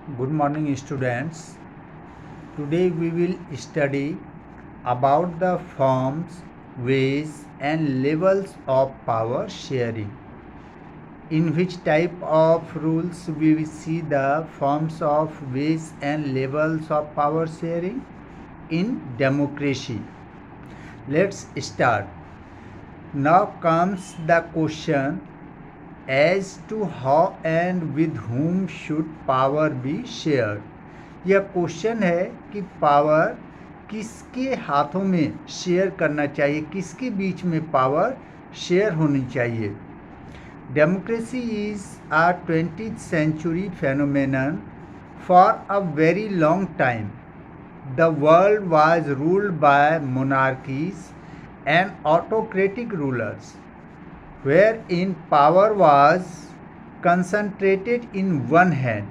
Good morning, students. Today we will study about the forms, ways, and levels of power sharing. In which type of rules we will see the forms of ways and levels of power sharing? In democracy. Let's start. Now comes the question as to how and with whom should power be shared. यह question है कि power किसके हाथों में share करना चाहिए, किसके बीच में पावर शेयर होनी चाहिए. Democracy is a 20th century phenomenon. For a very long time, the world was ruled by monarchies and autocratic rulers, wherein power was concentrated in one hand.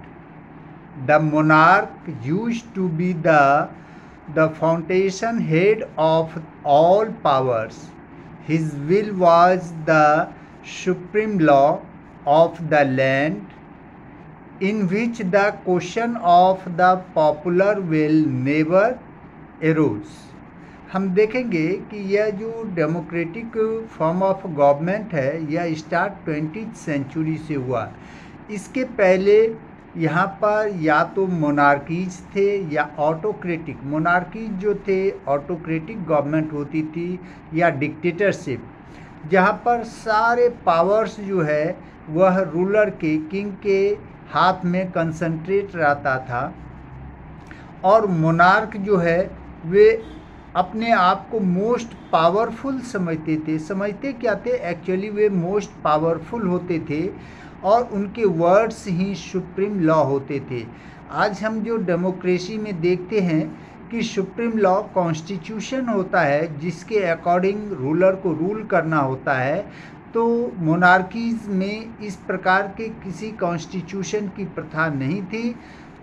The monarch used to be the foundation head of all powers. His will was the supreme law of the land, in which the question of the popular will never arose. हम देखेंगे कि यह जो democratic form of government है यह start 20th century से हुआ. इसके पहले यहाँ पर या तो मोनार्कीज थे या ऑटोक्रेटिक. मोनार्कीज जो थे ऑटोक्रेटिक गवर्नमेंट होती थी या डिक्टेटरशिप, जहाँ पर सारे पावर्स जो है वह रूलर के किंग के हाथ में कंसंट्रेट रहता था. और मोनार्क जो है वे अपने आप को मोस्ट पावरफुल समझते क्या थे, एक्चुअली वे मोस्ट पावरफुल होते थे और उनके वर्ड्स ही सुप्रीम लॉ होते थे. आज हम जो डेमोक्रेसी में देखते हैं कि सुप्रीम लॉ कॉन्स्टिट्यूशन होता है जिसके अकॉर्डिंग रूलर को रूल करना होता है. तो मोनार्कीज में इस प्रकार के किसी कॉन्स्टिट्यूशन की प्रथा नहीं थी.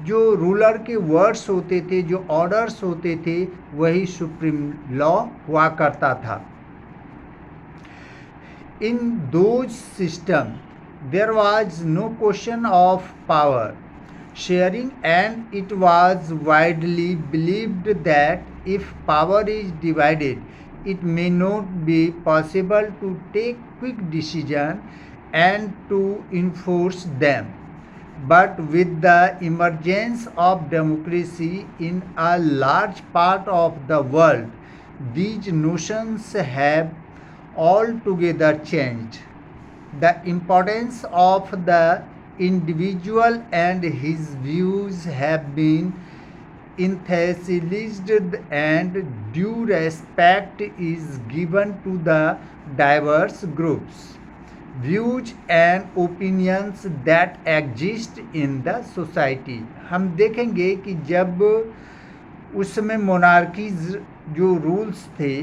जो रूलर के वर्ड्स होते थे, जो ऑर्डर्स होते थे, वही सुप्रीम लॉ हुआ करता था. In those system there was no question of power sharing, and it was widely believed that if power is divided it may not be possible to take quick decision and to enforce them. But with the emergence of democracy in a large part of the world, these notions have altogether changed. The importance of the individual and his views have been emphasized, and due respect is given to the diverse groups, views and opinions that exist in the society. हम देखेंगे कि जब उस समय monarchies जो rules थे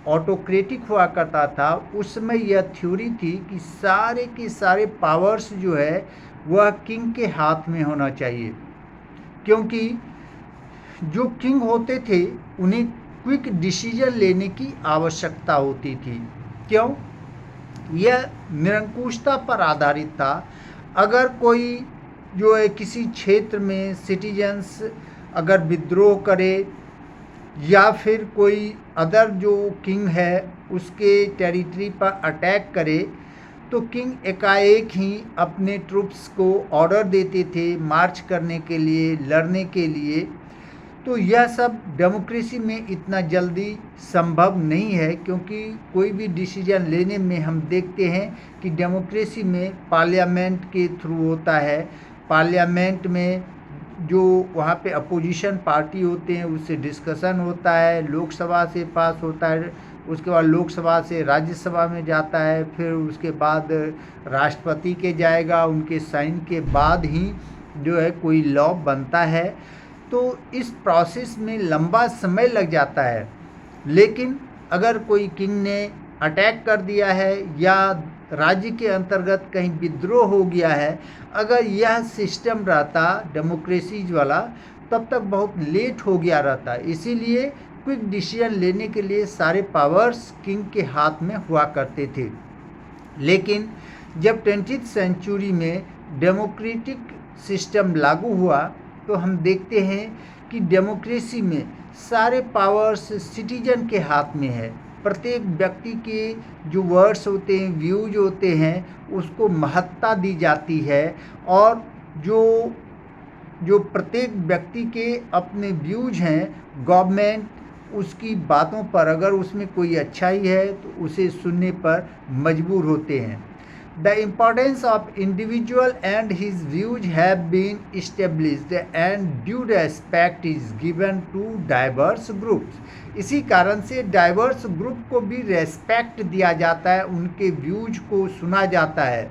autocratic हुआ करता था, उसमें यह थ्योरी थी कि सारे के सारे पावर्स जो है वह किंग के हाथ में होना चाहिए, क्योंकि जो किंग होते थे उन्हें क्विक डिसीजन लेने की आवश्यकता होती थी. क्यों? यह निरंकुशता पर आधारित था. अगर कोई जो है किसी क्षेत्र में सिटीजन्स अगर विद्रोह करे या फिर कोई अदर जो किंग है उसके टेरिटरी पर अटैक करे, तो किंग एकाएक ही अपने ट्रूप्स को ऑर्डर देते थे मार्च करने के लिए, लड़ने के लिए. तो यह सब डेमोक्रेसी में इतना जल्दी संभव नहीं है, क्योंकि कोई भी डिसीजन लेने में हम देखते हैं कि डेमोक्रेसी में पार्लियामेंट के थ्रू होता है. पार्लियामेंट में जो वहाँ पे अपोजिशन पार्टी होते हैं उससे डिस्कशन होता है, लोकसभा से पास होता है, उसके बाद लोकसभा से राज्यसभा में जाता है, फिर उसके बाद राष्ट्रपति के जाएगा, उनके साइन के बाद ही जो है कोई लॉ बनता है. तो इस प्रोसेस में लंबा समय लग जाता है. लेकिन अगर कोई किंग ने अटैक कर दिया है या राज्य के अंतर्गत कहीं विद्रोह हो गया है, अगर यह सिस्टम रहता डेमोक्रेसीज वाला तब तक बहुत लेट हो गया रहता. इसीलिए क्विक डिसीजन लेने के लिए सारे पावर्स किंग के हाथ में हुआ करते थे. लेकिन जब 20th सेंचुरी में डेमोक्रेटिक सिस्टम लागू हुआ तो हम देखते हैं कि डेमोक्रेसी में सारे पावर्स सिटीजन के हाथ में है। प्रत्येक व्यक्ति के जो वर्ड्स होते हैं, व्यूज होते हैं, उसको महत्ता दी जाती है और जो प्रत्येक व्यक्ति के अपने व्यूज हैं, गवर्नमेंट उसकी बातों पर अगर उसमें कोई अच्छाई है तो उसे सुनने पर मजबूर होते हैं। The importance of individual and his views have been established and due respect is given to diverse groups. इसी कारण से डाइवर्स ग्रुप को भी रेस्पेक्ट दिया जाता है, उनके व्यूज को सुना जाता है।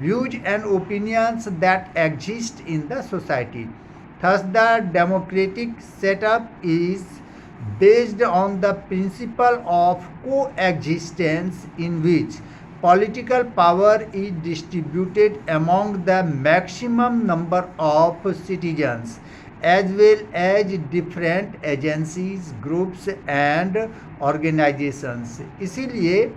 Views and opinions that exist in the society. Thus, the democratic setup is based on the principle of coexistence in which political power is distributed among the maximum number of citizens as well as different agencies, groups and organizations. इसीलिए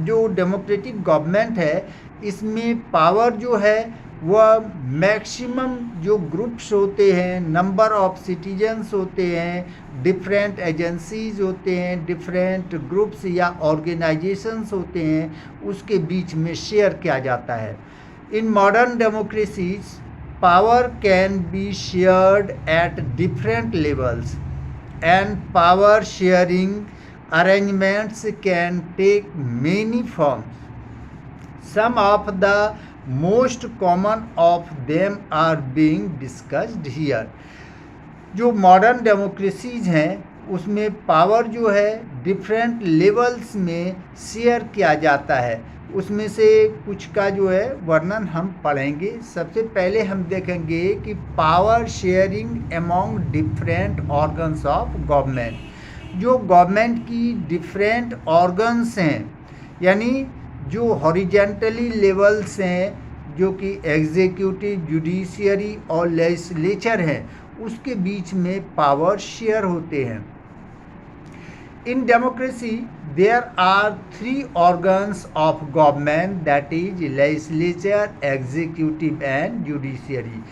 जो democratic government है, इसमें power जो है वह maximum जो groups होते हैं, नंबर ऑफ सिटीजन्स होते हैं, डिफरेंट एजेंसीज होते हैं, डिफरेंट ग्रुप्स या ऑर्गेनाइजेशंस होते हैं, उसके बीच में शेयर किया जाता है। In modern democracies power can be shared at different levels and power sharing arrangements can take many forms. Some of the most common of them are being discussed here. जो modern democracies हैं उसमें power जो है different levels में share किया जाता है। उसमें से कुछ का जो है वर्णन हम पढ़ेंगे। सबसे पहले हम देखेंगे कि power sharing among different organs of government. जो गवर्नमेंट की डिफरेंट ऑर्गन्स हैं, यानी जो हॉरिजेंटली लेवल्स हैं, जो कि एग्जीक्यूटिव, जुडिशियरी और लेजिस्लेचर हैं, उसके बीच में पावर शेयर होते हैं। In democracy there are 3 organs of government, that is legislature, executive and judiciary.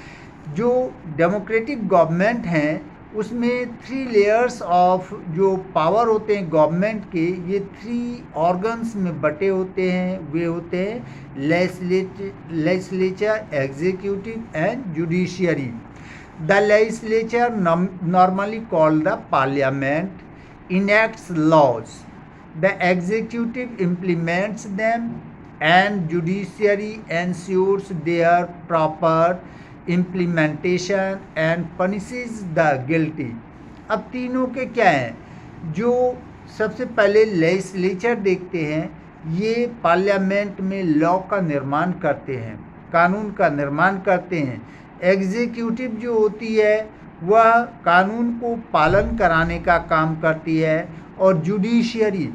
जो डेमोक्रेटिक गवर्नमेंट हैं उसमें 3 लेयर्स ऑफ जो पावर होते हैं गवर्नमेंट के, ये 3 ऑर्गन्स में बटे होते हैं। वे होते हैं legislature, executive and judiciary. The legislature, normally called the parliament, enacts laws. The executive implements them and judiciary ensures their proper implementation and punishes the guilty. अब तीनों के क्या हैं? जो सबसे पहले लेजिस्लेचर देखते हैं, ये पार्लियामेंट में लॉ का निर्माण करते हैं, कानून का निर्माण करते हैं। एग्जीक्यूटिव जो होती है वह कानून को पालन कराने का काम करती है और जुडिशियरी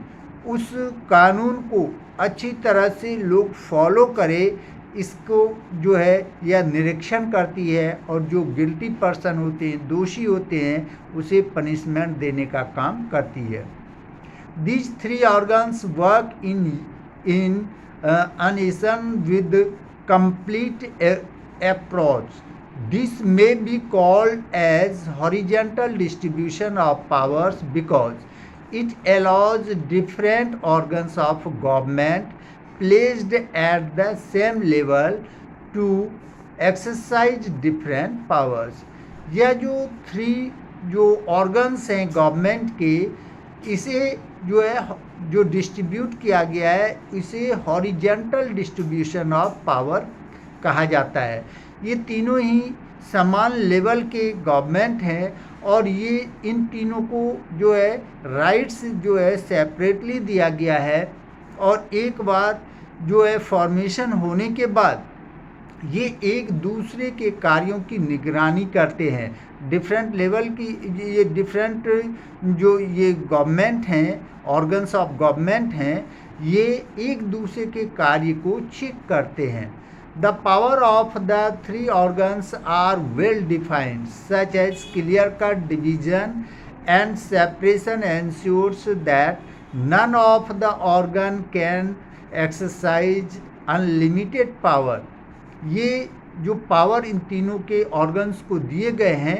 उस कानून को अच्छी तरह से लोग फॉलो करें, इसको जो है यह निरीक्षण करती है और जो गिल्टी पर्सन होते हैं, दोषी होते हैं, उसे पनिशमेंट देने का काम करती है। These 3 organs work in unison with complete approach. This may be called as horizontal distribution of powers because it allows different organs of government placed at the same level to exercise different powers. यह जो 3 जो organs हैं government के, इसे जो है जो distribute किया गया है, इसे हॉरिजेंटल डिस्ट्रीब्यूशन ऑफ पावर कहा जाता है। ये तीनों ही समान लेवल के गवर्नमेंट हैं और ये इन तीनों को जो है राइट्स जो है सेपरेटली दिया गया है और एक बार जो है फॉर्मेशन होने के बाद ये एक दूसरे के कार्यों की निगरानी करते हैं। डिफरेंट लेवल की ये डिफरेंट जो ये गवर्नमेंट हैं, ऑर्गन्स ऑफ गवर्नमेंट हैं, ये एक दूसरे के कार्य को चेक करते हैं। The power of the 3 organs are well defined, such as clear-cut division and separation ensures that none of the organ can exercise unlimited power. ये जो पावर इन तीनों के ऑर्गन्स को दिए गए हैं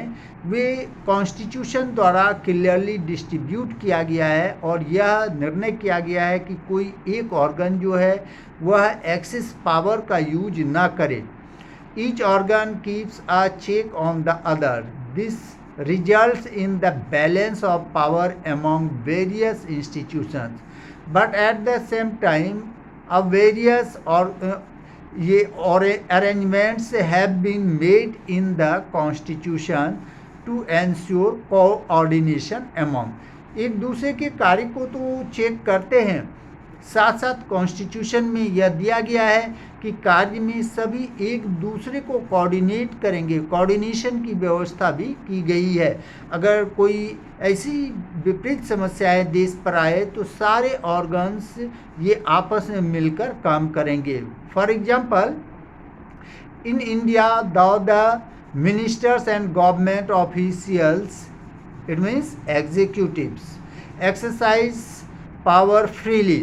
वे कॉन्स्टिट्यूशन द्वारा क्लियरली डिस्ट्रीब्यूट किया गया है और यह निर्णय किया गया है कि कोई एक ऑर्गन जो है वह एक्सेस पावर का यूज ना करे. Each organ keeps a check on the other. This results in the balance of power among various institutions. But at the same time, arrangements have been made in the Constitution to ensure coordination among. एक दूसरे के कार्य को तो check करते हैं, साथ साथ कॉन्स्टिट्यूशन में यह दिया गया है कि कार्य में सभी एक दूसरे को कोऑर्डिनेट करेंगे. कोऑर्डिनेशन की व्यवस्था भी की गई है. अगर कोई ऐसी विपरीत समस्याएं देश पर आए तो सारे ऑर्गन्स ये आपस में मिलकर काम करेंगे. For example, in India the ministers and government officials, it means executives, exercise power freely.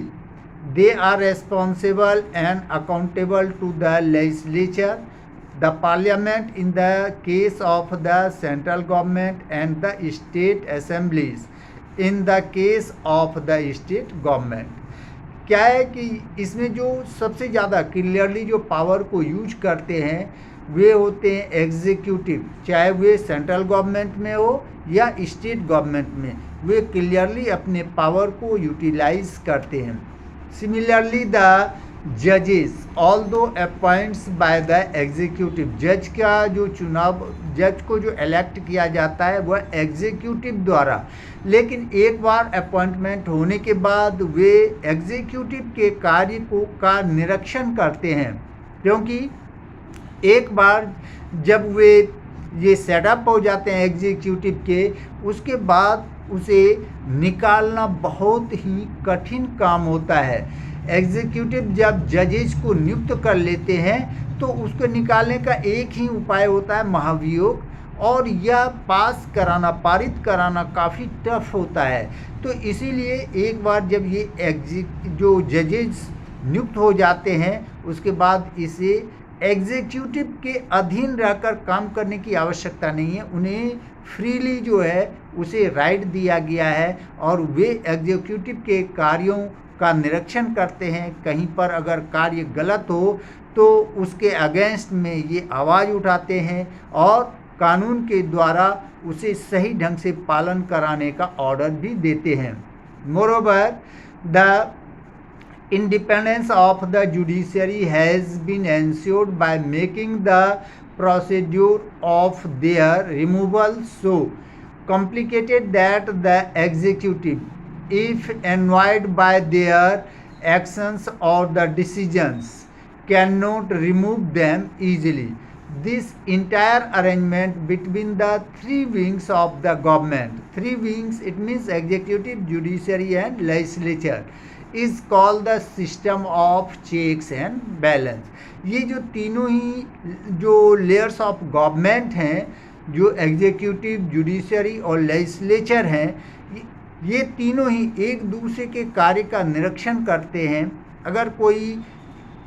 They are responsible and accountable to the legislature, the parliament in the case of the central government, and the state assemblies in the case of the state government. क्या है कि इसमें जो सबसे ज़्यादा clearly जो power को use करते हैं वे होते हैं एग्जीक्यूटिव, चाहे वे सेंट्रल गवर्नमेंट में हो या स्टेट गवर्नमेंट में, वे क्लियरली अपने पावर को यूटिलाइज करते हैं. सिमिलरली द जजेस although appoints by the executive, जज का जो चुनाव, जज को जो इलेक्ट किया जाता है वह एग्जीक्यूटिव द्वारा, लेकिन एक बार अपॉइंटमेंट होने के बाद वे एग्जीक्यूटिव के कार्य का निरीक्षण करते हैं, क्योंकि एक बार जब वे ये सेटअप हो जाते हैं एग्जीक्यूटिव के, उसके बाद उसे निकालना बहुत ही कठिन काम होता है. एग्जीक्यूटिव जब जजेस को नियुक्त कर लेते हैं तो उसको निकालने का एक ही उपाय होता है, महाभियोग, और यह पास कराना, पारित कराना काफ़ी टफ होता है. तो इसीलिए एक बार जब ये जो जजेस नियुक्त हो जाते हैं उसके बाद इसे एग्जीक्यूटिव के अधीन रहकर काम करने की आवश्यकता नहीं है. उन्हें फ्रीली जो है उसे राइट दिया गया है और वे एग्जीक्यूटिव के कार्यों का निरीक्षण करते हैं. कहीं पर अगर कार्य गलत हो तो उसके अगेंस्ट में ये आवाज़ उठाते हैं और कानून के द्वारा उसे सही ढंग से पालन कराने का ऑर्डर भी देते हैं. Moreover, the independence of the judiciary has been ensured by making the procedure of their removal so complicated that the executive, if annoyed by their actions or the decisions, cannot remove them easily. This entire arrangement between the three wings of the government, three wings, it means executive, judiciary and legislature, is called the system of checks and balance. ये जो तीनों ही जो layers of government हैं, जो executive, judiciary और legislature हैं, ये तीनों ही एक दूसरे के कार्य का निरीक्षण करते हैं. अगर कोई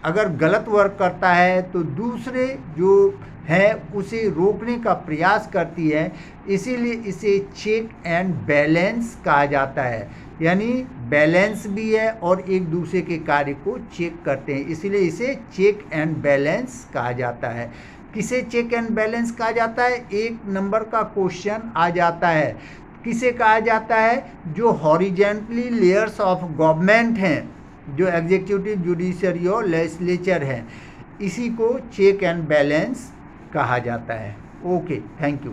गलत वर्क करता है तो दूसरे जो है उसे रोकने का प्रयास करती है. इसीलिए इसे चेक एंड बैलेंस कहा जाता है, यानी बैलेंस भी है और एक दूसरे के कार्य को चेक करते हैं, इसीलिए इसे चेक एंड बैलेंस कहा जाता है. किसे चेक एंड बैलेंस कहा जाता है? एक नंबर का क्वेश्चन आ जाता है. किसे कहा जाता है? जो हॉरिजेंटली लेयर्स ऑफ गवर्नमेंट हैं, जो एग्जीक्यूटिव, जुडिशरी और लेजिस्लेचर हैं, इसी को चेक एंड बैलेंस कहा जाता है. Okay, thank you.